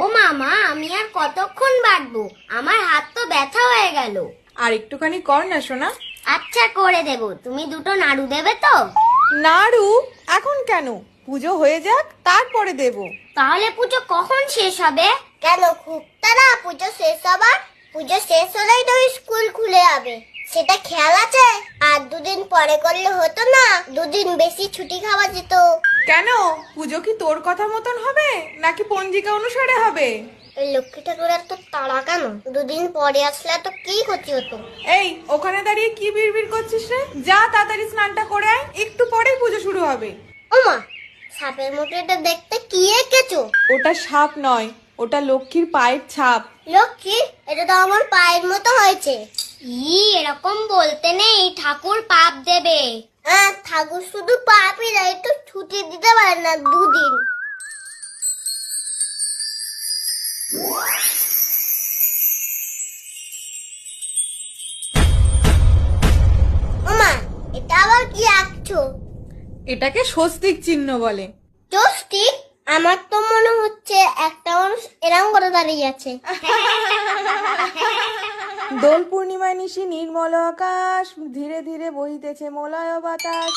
ও মামা, আমি আর কতক্ষণ বাটবো? আমার হাত তো ব্যথা হয়ে গেল। আর একটুখানি কর না সোনা। আচ্ছা, করে দেব। তুমি দুটো নাড়ু দেবে তো? নাড়ু? এখন কেন? পুজো হয়ে যাক, তারপরে দেব। তাহলে পুজো কখন শেষ হবে? কেন খুব তাড়া পুজো শেষ হবার? পুজো শেষ হলেই তো স্কুল খুলে যাবে, সেটা খেয়াল আছে? আর দুদিন পরে করলে হতো না? দুদিন বেশি ছুটি খাওয়া যেত। কেন, পুজো কি তোর কথা মতন হবে নাকি পঞ্জিকা অনুসারে হবে? এই লক্ষ্মী ঠাকুরের তো তাড়া কেন? দুদিন পরে আসলে তো কি ক্ষতি হতো? এই, ওখানে দাঁড়িয়ে কি বিড়বিড় করছিস রে? যা তাড়াতাড়ি স্নানটা করে আয়, একটু পরেই পুজো শুরু হবে। ওমা, সাপের মতো এটা দেখতে কি এঁকেছো? ওটা সাপ নয়, ওটা লক্ষ্মীর পায়ের ছাপ। লক্ষ্মী, এটা তো আমার পায়ের মতো হয়েছে। এরকম বলতে নেই, ঠাকুর পাপ দেবে। হ্যাঁ, ঠাকুর শুধু পাপই দেয়, একটু ছুটি দিতে পারে না দুদিন? ওমা, এটা আবার কি আঁকছো? এটাকে স্বস্তিক চিহ্ন বলে। স্বস্তিক? আমার তো মনে হচ্ছে একটা মানুষ এরম করে দাঁড়িয়ে আছে। দোল পূর্ণিমায় নিশি নির্মল আকাশ, ধীরে ধীরে বহিতেছে মলয় বাতাস।